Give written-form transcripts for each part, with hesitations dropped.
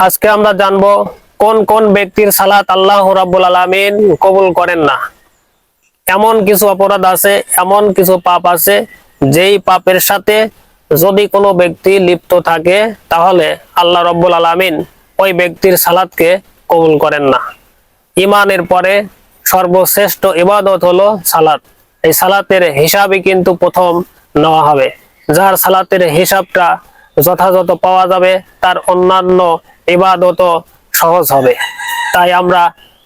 আজকে আমরা জানবো কোন কোন ব্যক্তির সালাত আল্লাহ রাব্বুল আলামিন কবুল করেন না। এমন কিছু অপরাধ আছে, এমন কিছু পাপ আছে, যেই পাপের সাথে যদি কোনো ব্যক্তি লিপ্ত থাকে তাহলে আল্লাহ রাব্বুল আলামিন ওই ব্যক্তির সালাতকে কবুল করেন না। ঈমানের পরে সর্বশ্রেষ্ঠ ইবাদত হলো সালাত। এই সালাতের হিসাবই কিন্তু প্রথম নেওয়া হবে। যার সালাতের হিসাবটা যথাযথ পাওয়া যাবে তার অন্যান্য ইবাদত সহজ হবে। তাই আমরা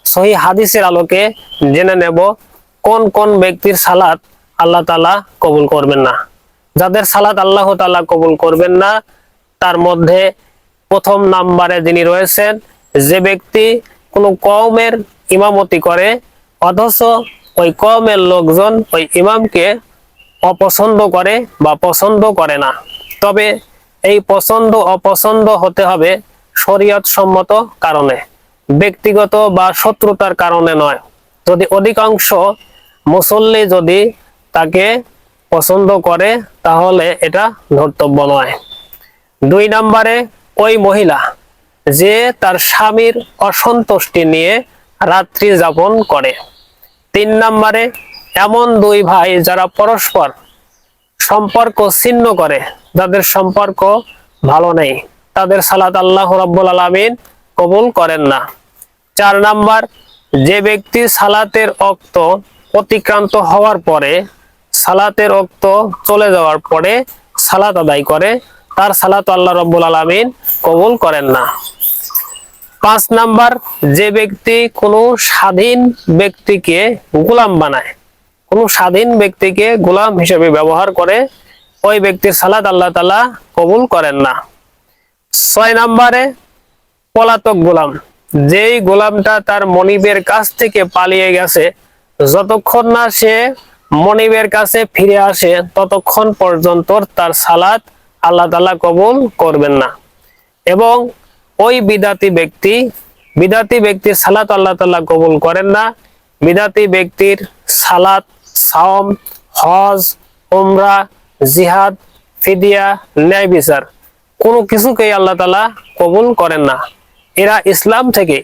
সহিহ হাদিসের আলোকে জেনে নেব কোন কোন ব্যক্তির সালাত আল্লাহ তাআলা কবুল করবেন না। যাদের সালাত আল্লাহ তাআলা কবুল করবেন না তার মধ্যে প্রথম নম্বরে যিনি রয়েছেন, যে ব্যক্তি কোনো কওমের ইমামতি করে অথচ ওই কওমের লোকজন ওই ইমামকে অপছন্দ করে বা পছন্দ করে না। তবে এই পছন্দ অপছন্দ হতে হবে শরীয়ত সম্মত কারণে, ব্যক্তিগত বা শত্রুতার কারণে নয়। যদি অধিকাংশ মুসল্লি যদি তাকে পছন্দ করে তাহলে এটা ধর্তব্য নয়। 2 নম্বরে ওই মহিলা যে তার স্বামীর অসন্তুষ্টি নিয়ে রাত্রি যাপন করে। 3 নম্বরে এমন 2 ভাই যারা পরস্পর সম্পর্ক ছিন্ন করে, যাদের সম্পর্ক ভালো নেই, তাদের সালাত আল্লাহ রাব্বুল আলামিন কবুল করেন না। 4 নাম্বার, যে ব্যক্তি সালাতের ওয়াক্ত অতিক্রান্ত হওয়ার পরে, সালাতের ওয়াক্ত চলে যাওয়ার পরে সালাত আদায় করে, তার সালাত আল্লাহ রাব্বুল আলামিন কবুল করেন না। 5 নাম্বার, যে ব্যক্তি কোনো স্বাধীন ব্যক্তিকে গোলাম বানায়, কোনো স্বাধীন ব্যক্তিকে গোলাম হিসেবে ব্যবহার করে, ওই ব্যক্তির সালাত আল্লাহ তাআলা কবুল করেন না। 6 নম্বরে পলাতক গোলাম, যেই গোলামটা তার মনিবের কাছ থেকে পালিয়ে গেছে, যতক্ষণ না সে মনিবের কাছে ফিরে আসে ততক্ষণ পর্যন্ত তার সালাত আল্লাহ তাআলা কবুল করবেন না। এবং ওই বিদাতি ব্যক্তির সালাত আল্লাহ তাআলা কবুল করেন না। বিদাতি ব্যক্তির সালাত, সাওম, হজ, উমরা, জিহাদ, ফিদিয়া, ন্যায় বিচার কোনো কিছুকেই আল্লাহ তাআলা কবুল করেন না। এরা ইসলাম থেকে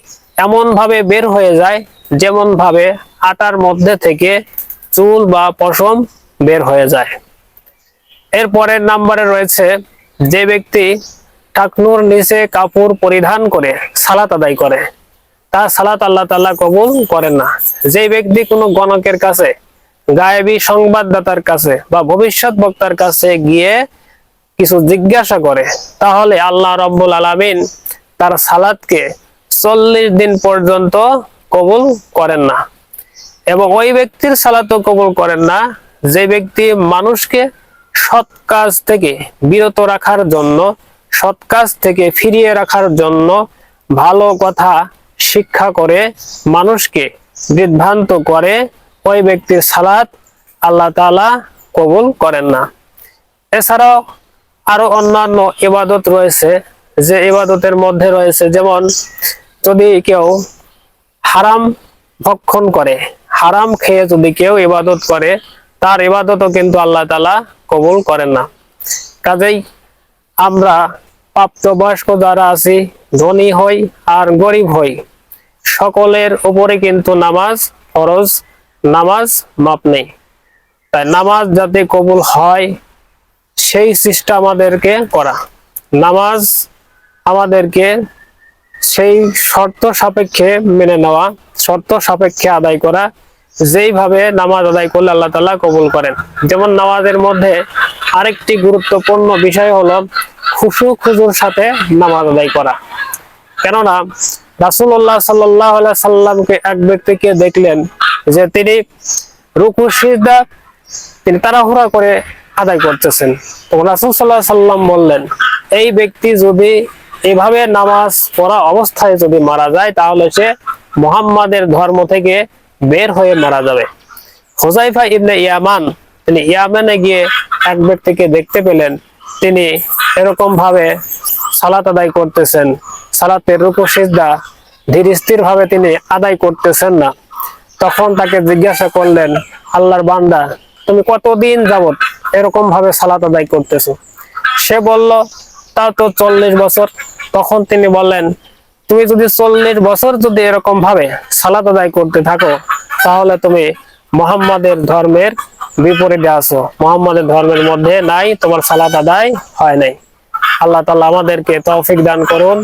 এমন ভাবে বের হয়ে যায় যেমন ভাবে আটার মধ্যে থেকে চুল বা পশম বের হয়ে যায়। এর পরের নম্বরে রয়েছে, যে ব্যক্তি টাকনুর নিচে কাপড় পরিধান করে সালাত আদায় করে, তার সালাত আল্লাহ তাআলা কবুল করেন না। যে ব্যক্তি কোনো গণকের কাছে, গায়েবী সংবাদদাতার কাছে বা ভবিষ্যৎ বক্তার কাছে গিয়ে কিছু জিজ্ঞাসা করে, তাহলে আল্লাহ রাব্বুল আলামিন তার সালাতকে 40 দিন পর্যন্ত কবুল করেন না। এবং ওই ব্যক্তির সালাতও কবুল করেন না যে ব্যক্তি মানুষকে সৎ কাজ থেকে বিরত রাখার জন্য, সৎ কাজ থেকে ফিরিয়ে রাখার জন্য ভালো কথা শিক্ষা করে মানুষকে বিভ্রান্ত করে, ওই ব্যক্তির সালাত আল্লাহ তাআলা কবুল করেন না। এছাড়াও আরো অন্যান্য ইবাদত রয়েছে, যে ইবাদতের মধ্যে রয়েছে, যেমন যদি কেউ হারাম ভক্ষণ করে, হারাম খেয়ে যদি কেউ ইবাদত করে, তার ইবাদতও কিন্তু আল্লাহ তাআলা কবুল করেন না। কাজেই আমরা প্রাপ্তবয়স্ক যারা আছি, ধনী হই আর গরিব হই, সকলের উপরে কিন্তু নামাজ ফরজ, নামাজ মাপ নেই। তাই নামাজ যাতে কবুল হয় সেই চেষ্টা আমাদেরকে করা, নামাজ আমাদেরকে সেই শর্ত সাপেক্ষে মেনে নেওয়া, শর্ত সাপেক্ষে আদায় করা, যেইভাবে নামাজ আদায় করলে আল্লাহ তাআলা কবুল করেন। যেমন নামাজের মধ্যে আরেকটি গুরুত্বপূর্ণ বিষয় হলো খুশু খুজুর সাথে নামাজ আদায় করা। কেননা রাসূলুল্লাহ সাল্লাল্লাহু আলাইহি সাল্লামকে এক ব্যক্তিকে দেখলেন যে তিনি রুকু সিজদা তিনি তাড়াহুড়া করে আদায় করতেছেন। তখন রাসূল সাল্লাল্লাহু আলাইহি সাল্লাম বললেন, এই ব্যক্তি যদি এভাবে নামাজ পড়া অবস্থায় যদি মারা যায় তাহলে সে মুহাম্মাদের ধর্ম থেকে বের হয়ে মারা যাবে। হুযায়ফা ইবনে ইয়ামান তিনি ইয়ামানে গিয়ে এক ব্যক্তিকে দেখতে পেলেন, তিনি এরকম ভাবে সালাত আদায় করতেছেন, সালাতের রুকু সিজদা ধীর স্থির ভাবে তিনি আদায় করতেছেন না। তখন তাকে জিজ্ঞাসা করলেন, আল্লাহর বান্দা, তুমি কতদিন যাবত এরকম ভাবে সালাত আদায় করতেছো? সে বলল, তা তো 40 বছর। তখন তিনি বললেন, তুমি যদি 40 বছর যদি এরকম ভাবে সালাত আদায় করতে থাকো, তাহলে তুমি মুহাম্মাদের ধর্মের বিপরীতে আছো, মুহাম্মাদের ধর্মের মধ্যে নাই, তোমার সালাত আদায় হয় নাই। আল্লাহ তাআলা আমাদেরকে তৌফিক দান করুন।